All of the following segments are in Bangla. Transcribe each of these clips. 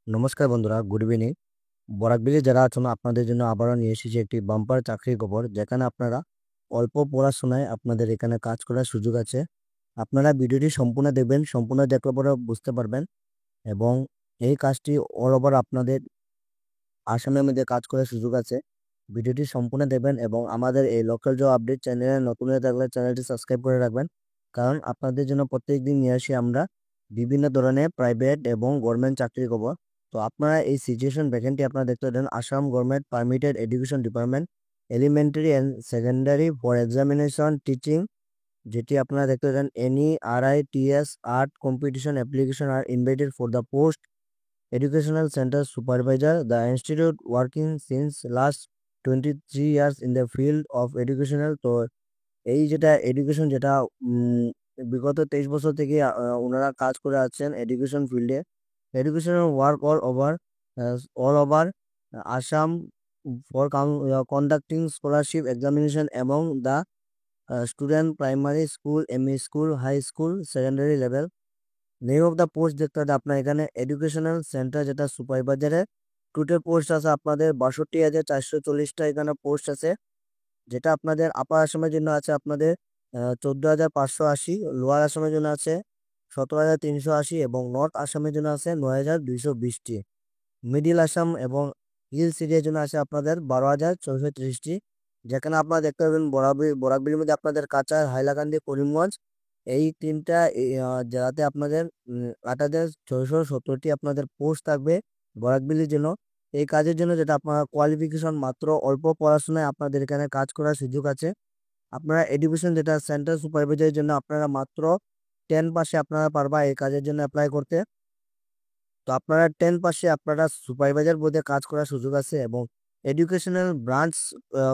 নমস্কার বন্ধুরা, গুড ইভিনিং। বরাকবিলি যারা আছেন আপনাদের জন্য আবারও নিয়ে এসেছি একটি বাম্পার চাকরির খবর, যেখানে আপনারা অল্প পড়াশোনায় আপনাদের এখানে কাজ করার সুযোগ আছে। আপনারা ভিডিওটি সম্পূর্ণ দেখবেন, সম্পূর্ণ দেখলে পরে বুঝতে পারবেন। এবং এই কাজটি অল ওভার আপনাদের আসামের মধ্যে কাজ করার সুযোগ আছে। ভিডিওটি সম্পূর্ণ দেখবেন এবং আমাদের এই লোকাল জব আপডেট চ্যানেলে নতুন হয়ে থাকলে চ্যানেলটি সাবস্ক্রাইব করে রাখবেন, কারণ আপনাদের জন্য প্রত্যেকদিন নিয়ে আসি আমরা বিভিন্ন ধরনের প্রাইভেট এবং গভর্নমেন্ট চাকরির খবর। তো আপনারা এই সিচুয়েশন ভ্যাকেন্টি আপনারা দেখতে পারেন Assam government permitted education department, elementary and secondary for examination teaching, যেটি আপনারা দেখতে পারেন NERITS art competition application are invited for the post Educational Center Supervisor. The institute working since last 23 years in the field of educational. তো এই যেটা এডুকেশন যেটা বিগত 23 বছর থেকে ওনারা কাজ করে আছেন এডুকেশন ফিল্ডে। Educational work all over Assam for conducting scholarship examination এবং the student primary school, ME school, high school, secondary level. Name of the post দেখতে হবে আপনার এখানে এডুকেশনাল সেন্টার যেটা সুপারভাইজারে। টোটাল পোস্ট আছে আপনাদের 62,440টা এখানে পোস্ট আছে, যেটা আপনাদের আপার আসামের জন্য আছে আপনাদের 14,580, লোয়ার আসামের জন্য আছে 17,380 এবং নর্থ আসামের জন্য আছে 9,220টি। মিডিল আসাম এবং হিলস এরিয়ার জন্য আছে আপনাদের 12,430টি। যেখানে আপনারা দেখতে পাবেন বরাকবিলির মধ্যে আপনাদের কাচার, হাইলাকান্দি, করিমগঞ্জ এই তিনটা জেলাতে আপনাদের 8,670টি আপনাদের পোস্ট থাকবে বরাকবিলির জন্য। এই কাজের জন্য যেটা আপনার কোয়ালিফিকেশন মাত্র অল্প পড়াশোনায় আপনাদের এখানে কাজ করার সুযোগ আছে। আপনারা এডুকেশন যেটা সেন্টার সুপারভাইজারের জন্য আপনারা মাত্র 10 পাশে আপনারা পারবা এই কাজের জন্য অ্যাপ্লাই করতে। তো আপনারা 10 পাশে আপনারা সুপারভাইজার বোর্ডে কাজ করার সুযোগ আছে। এবং এডুকেশনাল ব্রাঞ্চ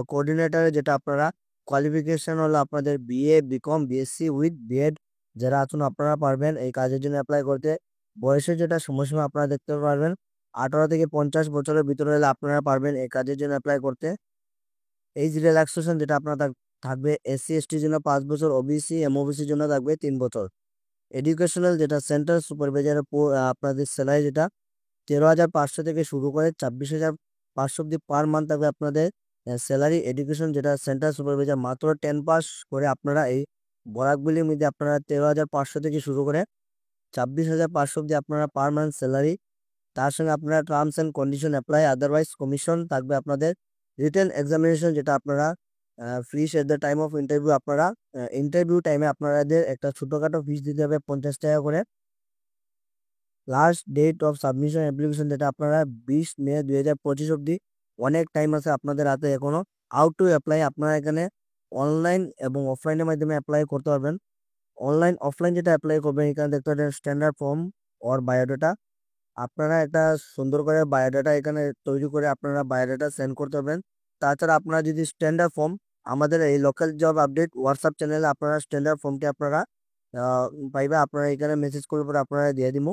কোঅর্ডিনেটর যেটা আপনারা কোয়ালিফিকেশন হলো আপনাদের BA, BCom, BSc with B.Ed যারা আছেন আপনারা পারবেন এই কাজের জন্য অ্যাপ্লাই করতে। বয়সের যেটা সময়সীমা আপনারা দেখতে পারবেন 18 থেকে 50 বছরের ভিতরে হলে আপনারা পারবেন এই কাজের জন্য অ্যাপ্লাই করতে। এজ রিল্যাক্সেশন যেটা আপনার থাকবে SC/ST জন্য 5 বছর, OBC MOBC জন্য থাকবে 3 বছর। এডুকেশনাল যেটা সেন্টার সুপারভাইজারের আপনাদের স্যালারি যেটা 13,500 থেকে শুরু করে 24,500 অব্দি পার মান্থ থাকবে আপনাদের স্যালারি। এডুকেশন যেটা সেন্টার সুপারভাইজার মাত্র 10 পাস করে আপনারা এই বরাকবিলির মধ্যে আপনারা 13,500 থেকে শুরু করে 24,500 অব্দি আপনারা পার মান্থ স্যালারি। তার সঙ্গে আপনারা terms and condition apply, otherwise commission থাকবে আপনাদের। রিটেন এক্সামিনেশন যেটা আপনারা fees at the time of interview, আপনারা ইন্টারভিউ টাইমে আপনাদের একটা ছোটোখাটো ফিস দিতে হবে 50 টাকা করে। Last date of submission application যেটা আপনারা 20 মে 2025 অব্দি, অনেক টাইম আছে আপনাদের হাতে এখনো। হাউ টু অ্যাপ্লাই, আপনারা এখানে অনলাইন এবং অফলাইনের মাধ্যমে অ্যাপ্লাই করতে পারবেন। অনলাইন অফলাইন যেটা অ্যাপ্লাই করবেন এখানে দেখতে পাবেন স্ট্যান্ডার্ড ফর্ম অর বায়োডাটা। আপনারা একটা সুন্দর করে বায়োডাটা এখানে তৈরি করে আপনারা বায়োডাটা সেন্ড করতে পারবেন। তাছাড়া আপনারা যদি স্ট্যান্ডার্ড ফর্ম আমাদের এই লোকাল জব আপডেট হোয়াটসঅ্যাপ চ্যানেলে আপনারা স্ট্যান্ডার্ড ফর্মটি আপনারা পাইবে, আপনারা এখানে মেসেজ করে পরে আপনারা দিয়ে দিব।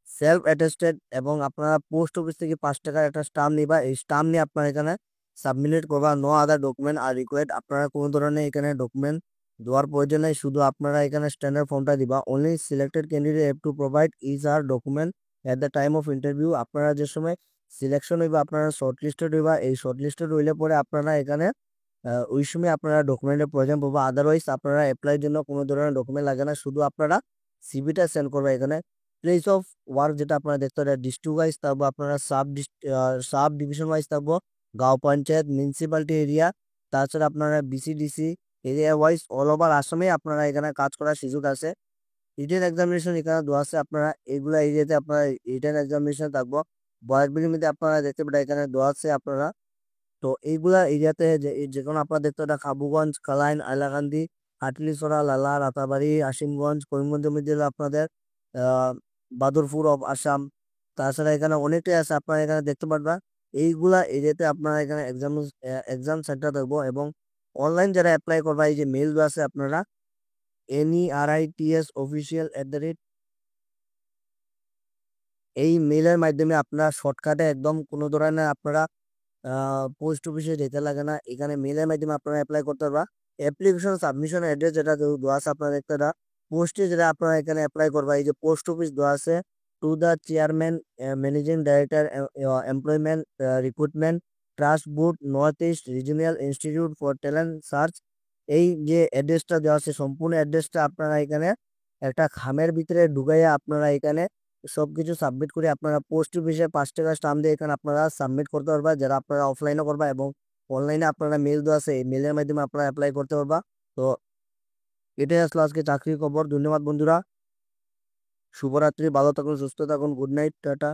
সেলফ অ্যাটেস্টেড এবং আপনারা পোস্ট অফিস থেকে 5 টাকার একটা স্টাম্প নিবা, এই স্টাম্প নিয়ে আপনারা এখানে সাবমিট করবা। No other document are required, আপনারা কোনো ধরনের এখানে ডকুমেন্ট দেওয়ার প্রয়োজন নেই, শুধু আপনারা এখানে স্ট্যান্ডার্ড ফর্মটা দিবা। Only selected candidate have to provide is are document at the time of interview. আপনারা যে সময় সিলেকশন হইবা, আপনারা শর্টলিস্টেড হইবা, এই শর্টলিস্টেড হইলে পরে আপনারা এখানে ওই সময় আপনারা ডকুমেন্টের প্রয়োজন পড়বে। আদারওয়াইজ আপনারা অ্যাপ্লাইয়ের জন্য কোনো ধরনের ডকুমেন্ট লাগে না, শুধু আপনারা সিভিটা সেন্ড করবে এখানে। প্লেস অফ ওয়ার্ক যেটা আপনারা দেখতে পারেন ডিস্ট্রিক্ট ওয়াইজ থাকবো, আপনারা সাব ডিভিশন ওয়াইজ থাকবো, গাঁও পঞ্চায়েত, মিউনিসিপ্যালিটি এরিয়া, তাছাড়া আপনারা BCDC area wise all over আসামে আপনারা এখানে কাজ করার সুযোগ আছে। রিটেন এক্সামিনেশন এখানে দেওয়া আছে, আপনারা এগুলা এরিয়াতে আপনারা রিটেন এক্সামিনেশন থাকবো। বরাকবিলির মধ্যে আপনারা দেখতে পারেন এখানে দেওয়া আছে আপনারা। তো এইগুলা এরিয়াতে যে কোনো আপনারা দেখতে পারেন খাবুগঞ্জ, কালাইন, হাইলাকান্দি, হাটলিছড়া, লালা, রাতাবাড়ি, আসিমগঞ্জ, করিমগঞ্জের মধ্যে হলো আপনাদের বাদরপুর অফ আসাম। তাছাড়া এখানে অনেকটাই আছে আপনারা এখানে দেখতে পারবেন। এইগুলা এরিয়াতে আপনারা এখানে এক্সাম সেন্টার থাকবো। এবং অনলাইন যারা অ্যাপ্লাই করবা এই যে মেল আছে আপনারা NERITS official@, এই মেলের মাধ্যমে আপনারা শর্টকাটে একদম কোনো ধরনের আপনারা পোস্ট অফিসে যেতে লাগে না, এখানে মেলের মাধ্যমে আপনারা অ্যাপ্লাই করতে পারবা। অ্যাপ্লিকেশন সাবমিশন অ্যাড্রেস যেটা দেওয়া আছে আপনারা একটা পোস্টে যেটা আপনারা এখানে অ্যাপ্লাই করবা, এই যে পোস্ট অফিস দেওয়া আছে to the chairman, managing director, employment recruitment, trust board, north east regional institute for talent search. এই যে অ্যাড্রেসটা দেওয়া আছে, সম্পূর্ণ অ্যাড্রেসটা আপনারা এখানে একটা খামের ভিতরে ঢুকাইয়া আপনারা এখানে সবকিছু সাবমিট করে আপনারা পোস্ট অফিসে 5 টাকা স্টাম্প দিয়ে এখানে আপনারা সাবমিট করতে পারবা, যারা আপনারা অফলাইনে করবা, এবং অনলাইনে আপনারা মেল দেওয়া আছে, এই মেলের মাধ্যমে আপনারা অ্যাপ্লাই করতে পারবা। তো এটাই আসলে আজকে চাকরির খবর। ধন্যবাদ বন্ধুরা, শুভরাত্রি, ভালো থাকুন, সুস্থ থাকুন, গুড নাইট, টাটা।